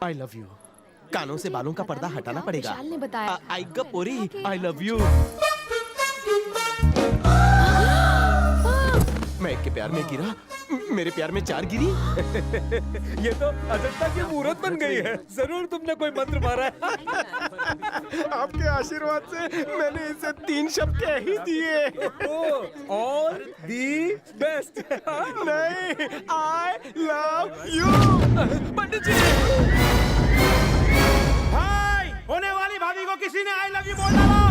I love you. कानों से बालों का पर्दा हटाना पड़ेगा। विशाल ने बताया। आई गपोरी, आई लव यू। मैं एक के प्यार में गिरा, मेरे प्यार में 4 गिरी। ये तो अजंता की मूरत बन गई है। जरूर तुमने कोई मंत्र मारा है। आपके आशीर्वाद से मैंने इसे 3 शब्द कह ही दिए। All the best. नहीं, आई लव यू। पंडित जी, हाय, होने वाली भाभी को किसी ने आई लव यू बोल डाला।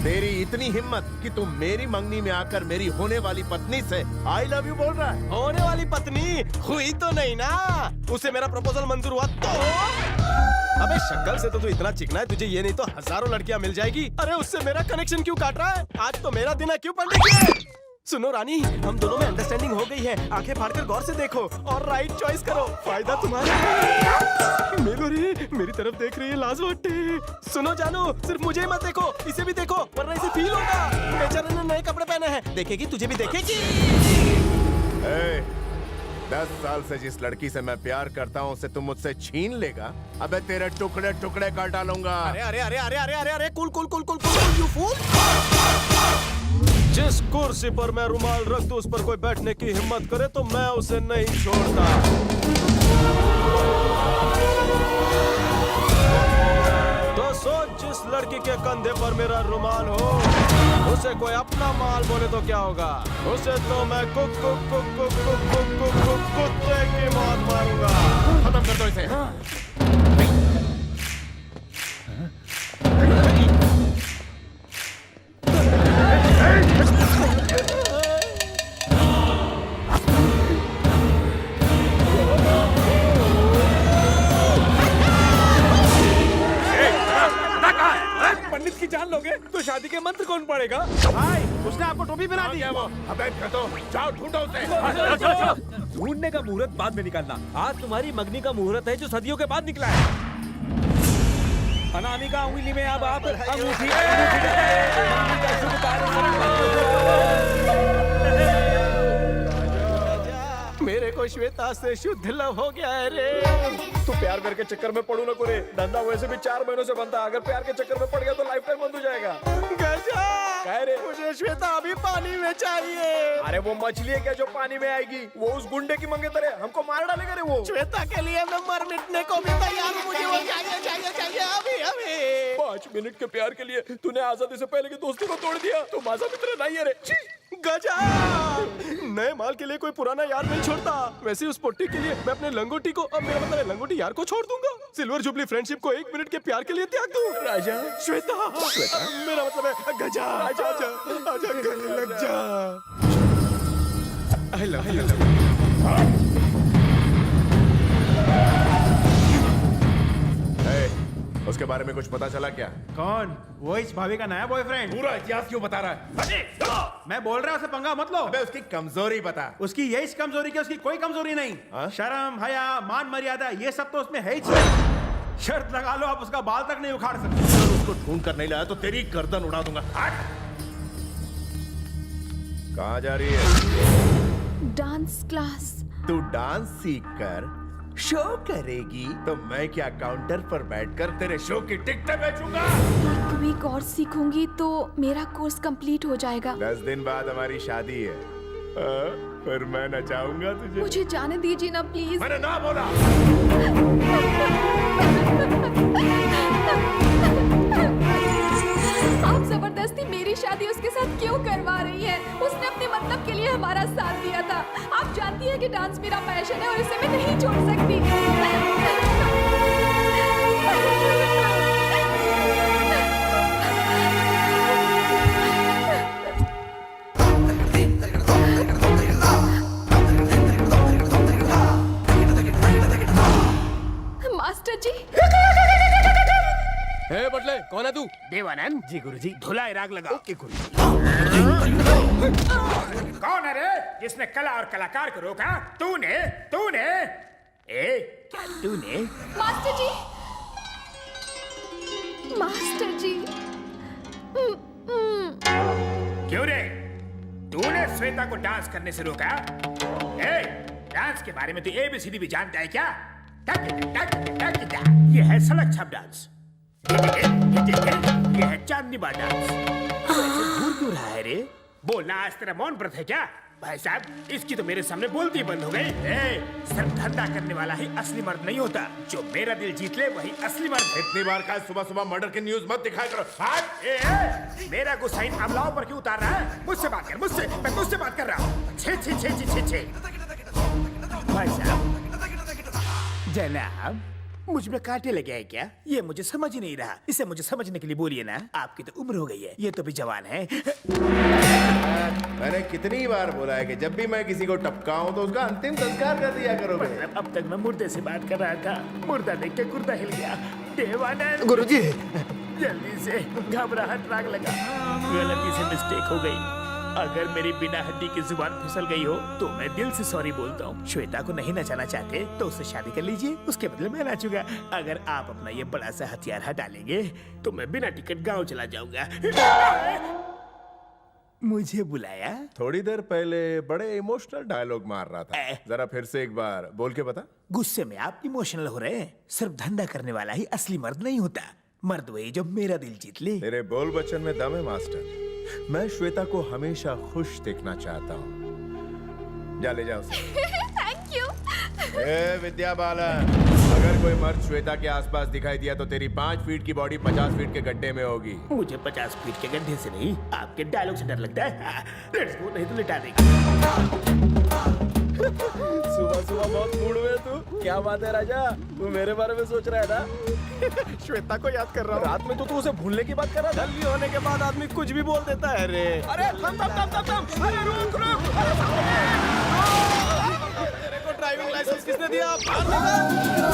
तेरी इतनी हिम्मत कि तुम मेरी मंगनी में आकर मेरी होने वाली पत्नी से आई लव यू बोल रहा है। होने वाली पत्नी हुई तो नहीं ना, उसे मेरा प्रपोजल मंजूर हुआ तो। अबे शक्ल से तो तू इतना चिकना है, तुझे ये नहीं तो हजारों लड़कियां मिल जाएगी। अरे उससे मेरा कनेक्शन क्यों काट रहा है? आज तो मेरा दिन है, क्यों पंडित जी? सुनो रानी, हम दोनों में अंडरस्टैंडिंग हो गई है। आंखें फाड़कर गौर से देखो और राइट चॉइस करो, फायदा तुम्हारा है। मेलो रे, मेरी तरफ देख रही है, लाज वाटते। सुनो जानू, सिर्फ मुझे ही मत देखो, इसे भी देखो, वरना इसे फील होगा। बेचारे ने नए कपड़े पहने हैं, देखेगी तुझे भी देखेगी। 10 साल से जिस लड़की से मैं प्यार करता हूँ उसे तुम मुझसे छीन लेगा? अबे तेरे टुकड़े टुकड़े कर डालूंगा। अरे अरे अरे अरे अरे अरे अरे cool cool cool cool cool, you fool. जिस कुर्सी पर मैं रुमाल रख दूं उस पर कोई बैठने की हिम्मत करे तो मैं उसे नहीं छोड़ता। तो सोच, जिस लड़की के कंधे पर मेरा रुमाल हो उसे कोई अपना माल बोले तो क्या होगा? उसे तो मैं कुत्ते की मौत मारूंगा। खत्म कर दो इसे। पंडित की जान लोगे तो शादी के मंत्र कौन पड़ेगा? भाई, उसने आपको टोपी पहना दी। वो अबे तो जाओ ढूंढो उसे। ढूंढने का मुहूर्त बाद में निकालना। आज तुम्हारी मंगनी का मुहूर्त है जो सदियों के बाद निकला है। अनामिका उंगली में अब आप अंगूठी मेरे को श्वेता से शुद्ध लव हो गया है रे। तू प्यार करके चक्कर में पड़ू ना करे। धंधा वैसे भी 4 महीनों से बनता है। अगर प्यार के चक्कर में पड़ गया तो लाइफ टाइम बंद हो जाएगा। गजा, कह रे मुझे श्वेता अभी पानी में चाहिए। अरे वो मछली है क्या जो पानी में आएगी? वो उस गुंडे की मंगे तरह हमको मार डालेगा रे वो। श्वेता के लिए मैं मर मिटने को भी तैयार हूँ। मुझे वो चाहिए चाहिए चाहिए अभी अभी। 5 मिनट के प्यार के लिए तूने आजादी से पहले की दोस्ती को तोड़ दिया। तू माजा मित्र नहीं है रे। गजा, नए माल के लिए कोई पुराना यार नहीं छोड़ता। वैसे उस पोट्टी के लिए मैं अपने लंगोटी को, अब मेरा मतलब है लंगोटी यार को छोड़ दूंगा। सिल्वर जुबली फ्रेंडशिप को 1 मिनट के प्यार के लिए त्याग दूं। राजा श्वेता, मेरा मतलब है गजा, आजा आजा आजा, गले लग जा। I love you. उसके बारे में कुछ पता चला क्या? कौन? वो इस भाभी का नया बॉयफ्रेंड। पूरा इतिहास क्यों बता रहा है? मैं बोल रहा हूँ उसे पंगा मत लो। अबे उसकी कमजोरी बता। उसकी यही कमजोरी की उसकी कोई कमजोरी नहीं। हाँ? शर्म, हया, मान मर्यादा ये सब तो उसमें है ही नहीं। शर्त लगा लो, आप उसका बाल तक नहीं उखाड़ सकते। अगर उसको ढूंढ कर नहीं लाया तो तेरी गर्दन उड़ा दूंगा। कहाँ जा रही है? Dance class. तू डांस सीख कर शो करेगी तो मैं क्या काउंटर पर बैठकर तेरे शो की टिकटें बेचूंगा? 1 वीक और सीखूंगी तो मेरा कोर्स कंप्लीट हो जाएगा। 10 दिन बाद हमारी शादी है। फिर मैं नचाऊंगा तुझे। मुझे जाने दीजिए ना प्लीज। मैंने ना बोला। आप जबरदस्ती मेरी शादी उसके साथ क्यों करवा रही है? उसने अपने मतलब के लिए हमारा साथ दिया था। आप जानती हैं कि डांस मेरा पैशन है और इसे मैं नहीं छोड़ सकती। मास्टर जी। हे बटले, कौन है तू? देवानंद जी गुरुजी, धुलाई राग लगा। ओके गुरु। कौन है रे जिसने कला और कलाकार को रोका? तूने तूने क्या तूने? मास्टर जी, क्यों रे? तूने श्वेता को डांस करने से रोका? डांस के बारे में तू ABCD भी जानता है क्या? ये है सड़क छाप डांस, ये है चांदनी बार डांस। भूल क्यों रहा है रे? बोलना आज तेरा मौन व्रत है क्या? भाई साहब, इसकी तो मेरे सामने बोलती ही बंद हो गई। सिर्फ धंधा करने वाला ही असली मर्द नहीं होता, जो मेरा दिल जीत ले वही असली मर्द है। इतनी बार का सुबह सुबह मर्डर की न्यूज मत दिखाया करो। मेरा गुस्सा इन अमलाओं पर क्यों उतार रहा है? मुझसे बात कर, मुझसे, मैं तुझसे बात कर रहा हूँ। छे छे छे छे छे छे। भाई साहब, जनाब, मुझ में कांटे लगे हैं क्या? ये मुझे समझ ही नहीं रहा। इसे मुझे समझने के लिए बोलिए ना। आपकी तो उम्र हो गई है, ये तो भी जवान है। मैंने कितनी बार बोला है कि जब भी मैं किसी को टपकाऊं तो उसका अंतिम संस्कार कर दिया करोगे। अब तक मैं मुर्दे से बात कर रहा था, मुर्दा देख के कुर्ता हिल गया। देवानंद गुरुजी, जल्दी से, घबराहट राग लगा, गलती से मिस्टेक हो गई। अगर मेरी बिना हड्डी की जुबान फिसल गई हो तो मैं दिल से सॉरी बोलता हूँ। श्वेता को नहीं नचाना चाहते तो उससे शादी कर लीजिए, उसके बदले मैं नाचूंगा। अगर आप अपना ये बड़ा सा हथियार हटा लेंगे तो मैं बिना टिकट गाँव चला जाऊंगा। मुझे बुलाया? थोड़ी देर पहले बड़े इमोशनल डायलॉग मार रहा था, जरा फिर से एक बार बोल के बता। गुस्से में आप इमोशनल हो रहे हैं। सिर्फ धंधा करने वाला ही असली मर्द नहीं होता, मर्द वही जो मेरा दिल जीत ले। तेरे बोल बच्चन में दम है मास्टर। मैं श्वेता को हमेशा खुश देखना चाहता हूँ। जा ले जाओ। Thank you. विद्या बालन, अगर कोई मर्द श्वेता के आसपास दिखाई दिया तो तेरी 5 फीट की बॉडी 50 फीट के गड्ढे में होगी। मुझे 50 फीट के गड्ढे से नहीं, आपके डायलॉग से डर लगता है। लेट्स गो, नहीं तो लिटा देंगे। सुबह सुबह बहुत मूड में तू। क्या बात है राजा, तू मेरे बारे में सोच रहा है ना? श्वेता को याद कर रहा हूँ। रात में तो तू उसे भूलने की बात कर रहा था। जल्दी होने के बाद आदमी कुछ भी बोल देता है रे। अरे थम थम थम थम थम, अरे रुक रुक, अरे तेरे को ड्राइविंग लाइसेंस किसने दिया? बाहर निकल।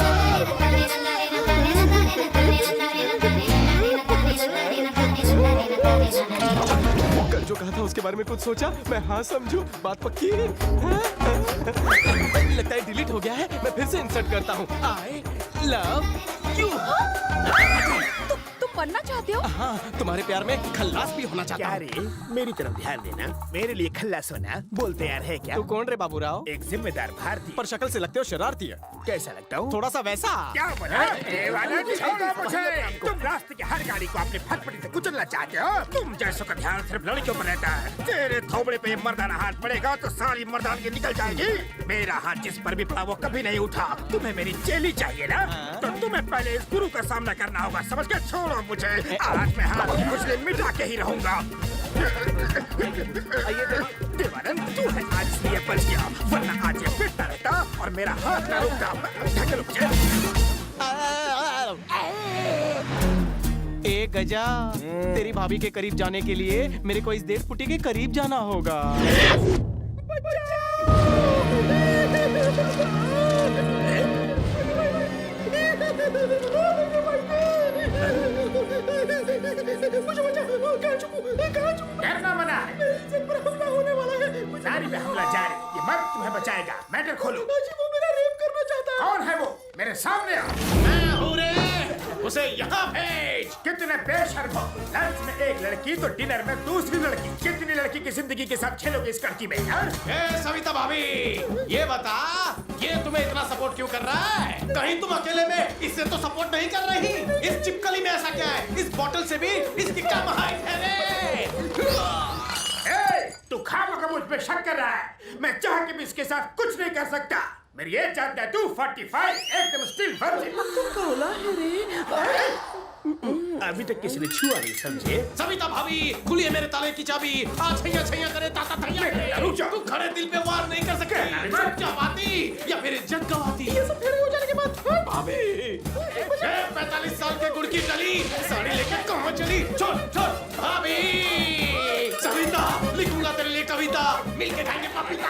कल जो कहा था उसके बारे में कुछ सोचा? मैं हाँ समझू, बात पक्की है। लगता है डिलीट हो गया है, मैं फिर से इंसर्ट करता हूँ। I love you. तुम बनना चाहते हो? हाँ, तुम्हारे प्यार में खल्लास भी होना चाहता क्या हूँ। रे, मेरी तरफ ध्यान देना। मेरे लिए खल्लास होना बोलते यार है क्या? तू कौन रे बाबूराव? एक जिम्मेदार भारतीय। पर शक्ल से लगते हो शरारती है। कैसा लगता हूँ? थोड़ा सा वैसा। क्या बोला? देवानंद, छोड़ो मुझे। तुम रास्ते की हर गाड़ी को अपनी फटफटी से कुचलना चाहते हो। तुम जैसों का ध्यान सिर्फ लड़कियों पर रहता है। तेरे थोबड़े पे मर्दाना हाथ पड़ेगा तो सारी मर्दानगी निकल जाएगी। मेरा हाथ जिस पर भी पड़ा वो कभी नहीं उठा। तुम्हें मेरी चेली चाहिए ना? तो तुम्हें पहले इस गुरु का सामना करना होगा, समझ के? छोड़ो मुझे, आज मैं हाथ की खुजली मिटा के ही रहूंगा। देवानंद, तू है आज इसलिए बच गया, वरना आज ये पिटता रहता और मेरा हाथ ना रुकता। ढकेलो मुझे। ए गजा, तेरी भाभी के करीब जाने के लिए मेरे को इस देव पुटी के करीब जाना होगा। डरना मना है। नारी पे हमला जारी, ये मर्द तुम्हें बचाएगा। मैटर खोलो। वो मेरा रेप करना चाहता है। कौन है वो? मेरे सामने आओ। मैं हूँ रे, उसे यहाँ भेज। कितने बेशर्म हो। लंच में एक लड़की तो डिनर में दूसरी लड़की। कितनी लड़की की जिंदगी के साथ खेलोगे इस लड़की में? ए सविता भाभी, ये बता, ये तुम्हें इतना सपोर्ट क्यों कर रहा है? कहीं तुम अकेले में इससे तो सपोर्ट नहीं कर रही। इस चिपकली में ऐसा क्या है? इस बॉटल से भी इसकी कम हाइट है रे। तू खामखा मुझ पे शक कर रहा है। मैं चाह के भी इसके साथ कुछ नहीं कर सकता। मेरी एज जानता है तू? 45, एकदम स्टिल वर्जिन। अभी तक किसी ने छुआ नहीं, समझे? सविता भाभी, खुलिए मेरे ताले की चाबी। आज छैया छैया करे, ताता तैया करे। रुक जा। तू खड़े दिल पे वार नहीं कर सकती। चुपचाप आती या फिर इज्जत गवाती। ये सब फेरे हो जाने के बाद भाभी, 45 साल के गुड़ की डली साड़ी लेके कहाँ चली? छोड़ छोड़ भाभी। सविता, लिखूंगा तेरे लिए कविता, मिलके खाएंगे पपीता।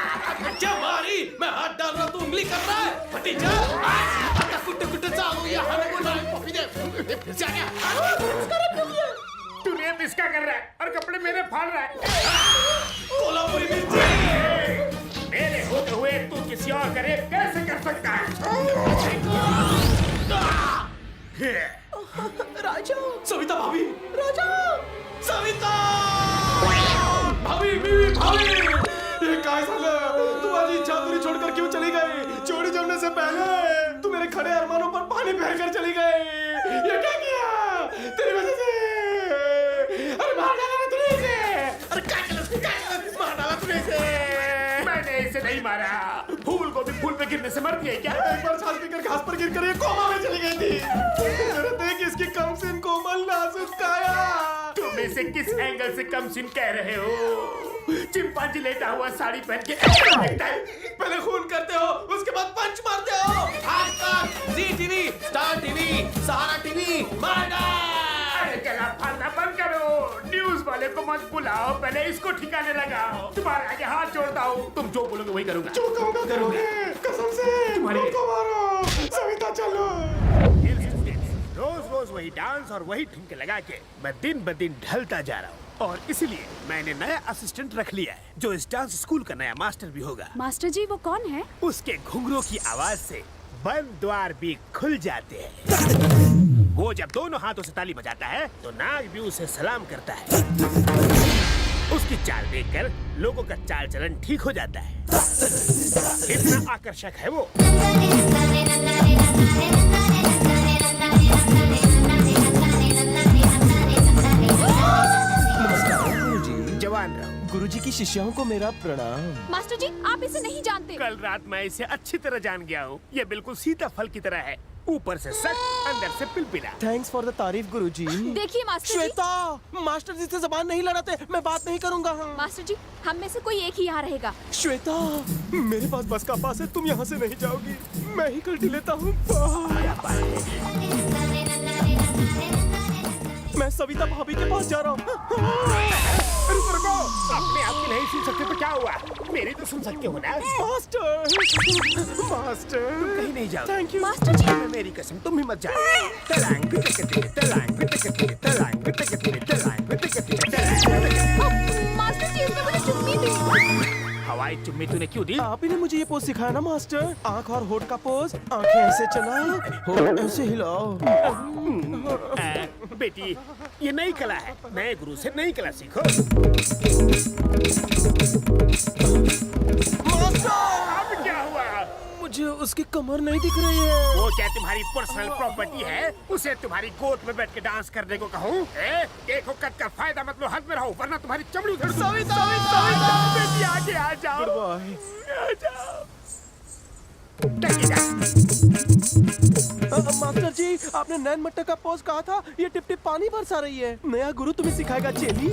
जवारी, मैं हाथ डाल रहा, तू उंगली कर रहा है। भतीजा, कुट्टे कुट्टे चालू या हमें को डाल पपी दे। फिर से आ गया। तू रेप इसका कर रहा है और कपड़े मेरे फाड़ रहा है। कोल्हापुरी मिर्ची। मेरे होते हुए तू किसी और का रेप कैसे कर सकता है? राजा, सविता भाभी, राजा, सविता छोड़कर क्यों चली गई? चोरी जमने से पहले तू मेरे खड़े अरमानों पर पानी फेरकर चली गई। ये क्या किया? तेरी वजह से। अरे मार डाला तूने इसे। अरे मार डाला तूने इसे। मैंने इसे नहीं मारा। फूल को भी फूल पे गिरने से मर गई क्या? एक बार सांस पीकर घास पर गिरकर ये कोमा में चली गई थी। जरा देख इसकी कमसिन कोमल नाजुक काया। तुम इसे किस एंगल से कम सिन कह रहे हो? चिंपांजी लेटा हुआ साड़ी पहन के लगता है। पहले खून करते हो, उसके बाद पंच मारते हो। आज तक जी टीवी, स्टार टीवी, सहारा टीवी, अरे गला फाड़ना बंद करो। न्यूज़ वाले को मत बुलाओ, पहले इसको ठिकाने लगाओ। तुम्हारे आगे हाथ जोड़ता हूँ, तुम जो बोलोगे वही करूँगा। जो कहूँगा करोगे, कसम से। तुम्हारी- मुझको मारो, सविता चलो। रोज रोज वही डांस और वही ठुमके लगा के मैं दिन ब दिन ढलता जा रहा हूँ, और इसलिए मैंने नया असिस्टेंट रख लिया है जो इस डांस स्कूल का नया मास्टर भी होगा। मास्टर जी वो कौन है? उसके घुंघरू की आवाज से बंद द्वार भी खुल जाते हैं। वो जब दोनों हाथों से ताली बजाता है तो नाग भी उसे सलाम करता है। उसकी चाल देखकर लोगों का चाल चलन ठीक हो जाता है। इतना आकर्षक है वो। जवान रहो। गुरुजी की शिष्यों को मेरा प्रणाम। मास्टर जी आप इसे नहीं जानते। कल रात मैं इसे अच्छी तरह जान गया हूँ। ये बिल्कुल सीताफल की तरह है, ऊपर से सख्त, अंदर से पिलपिला। थैंक्स फॉर द तारीफ गुरुजी। देखिए मास्टर जी। श्वेता, मास्टर जी से जबान नहीं लड़ाते, मैं बात नहीं करूंगा। मास्टर जी हम में से कोई एक ही यहाँ रहेगा। श्वेता, मेरे पास बस का पास है, तुम यहाँ से नहीं जाओगी। मैं ही कल्टी लेता हूँ। मैं सविता भाभी के पास जा रहा हूँ। रुको रुको, अपने आप की नहीं सुन सकते तो क्या हुआ? मेरी तो सुन सकते हो ना। मास्टर, मास्टर, कहीं नहीं जाओ। Thank you. मास्टर जी मेरी कसम तुम भी मत जाओ। तलांग पिटकती, तलांग पिटकती, तलांग पिटकती, तलांग पिटकती, तलांग पिटकती। मास्टर जी इसने मुझे चुम्मी दी। हवाई चुम्मी तूने क्यों दी? आप ही ने मुझे ये पोज सिखाया ना मास्टर। आंख और होठ का पोज, आंखें ऐसे चलाओ, होठ ऐसे हिलाओ। बेटी ये नई कला है, नए गुरु से नई कला सीखो। मास्टर, अब क्या हुआ? मुझे उसकी कमर नहीं दिख रही है। वो क्या तुम्हारी पर्सनल प्रॉपर्टी है? उसे तुम्हारी गोद में बैठ के डांस करने को कहूँ? देखो कट का फायदा मत लो, हाथ में रहो वरना तुम्हारी चमड़ी उधर। सविता, बेटी आगे आ जाओ। Good bye. आ जाओ। टकी जा। मास्टर जी, आपने नैन मट्टा का पोज कहा था, ये टिप टिप पानी बरसा रही है। नया गुरु तुम्हें सिखाएगा चेली।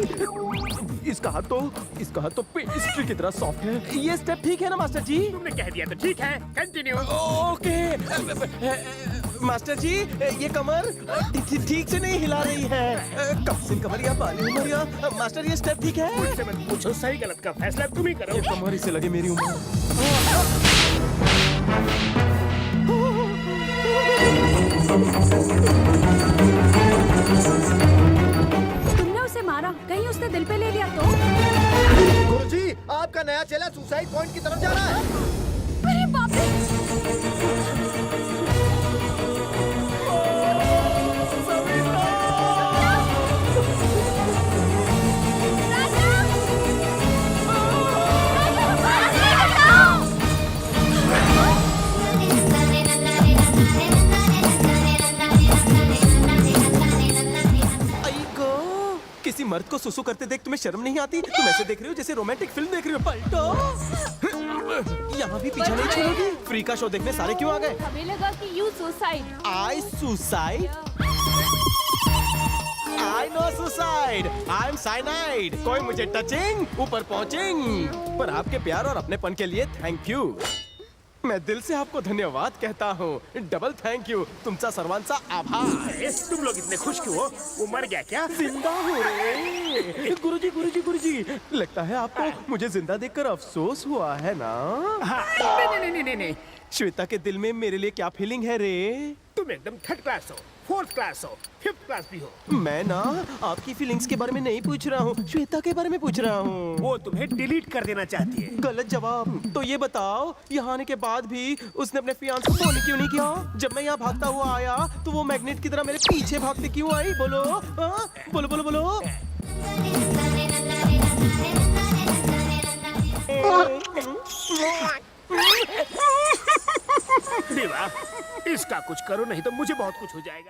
इसका हाथ तो पेस्ट्री की तरह सॉफ्ट है। ये स्टेप ठीक है ना मास्टर जी? तुमने कह दिया तो ठीक है, कंटिन्यू। ओके। मास्टर जी, ये कमर ठीक से नहीं हिला रही है। कब से कमरिया बाली उमरिया। मास्टर ये स्टेप ठीक है? मुझसे मत पूछो, सही गलत का फैसला तुम ही करो। ये कमर इसे लगे मेरी उम्र। तुमने उसे मारा, कहीं उसने दिल पे ले लिया तो? गुरुजी, आपका नया चेला सुसाइड पॉइंट की तरफ जा रहा है। अरे बाप रे। किसी मर्द को सुसु करते देख तुम्हें शर्म नहीं आती? तुम ऐसे देख रही हो जैसे रोमांटिक फिल्म देख रही हो। पलटो। यहाँ भी पीछा नहीं छोड़ोगी? फ्री का शो देखने सारे क्यों आ गए? हमें लगा कि you suicide. I suicide? I no suicide. I'm cyanide. कोई मुझे टचिंग, ऊपर पहुंचिंग। पर आपके प्यार और अपनेपन के लिए थैंक यू। मैं दिल से आपको धन्यवाद कहता हूँ। Double thank you. तुमचा सर्वांचा आभार। तुम लोग इतने खुश क्यों हो? वो मर गया क्या? जिंदा हो रे। गुरुजी, गुरुजी, गुरुजी, लगता है आपको मुझे जिंदा देखकर अफसोस हुआ है ना? हाँ, नहीं। श्वेता के दिल में मेरे लिए क्या फीलिंग है रे? तुम एकदम थर्ड क्लास हो, फोर्थ क्लास हो, फिफ्थ क्लास भी हो। मैं ना आपकी फीलिंग्स के बारे में नहीं पूछ रहा हूँ, श्वेता के बारे में पूछ रहा हूँ। वो तुम्हें डिलीट कर देना चाहती है। गलत जवाब। तो ये बताओ, यहाँ आने के बाद भी उसने अपने फियांस को फोन क्यों नहीं किया? जब मैं यहाँ भागता हुआ आया तो वो मैग्नेट की तरह मेरे पीछे भागते क्यों आई? बोलो, हाँ? बोलो बोलो बोलो। इसका कुछ करो नहीं तो मुझे बहुत कुछ हो जाएगा।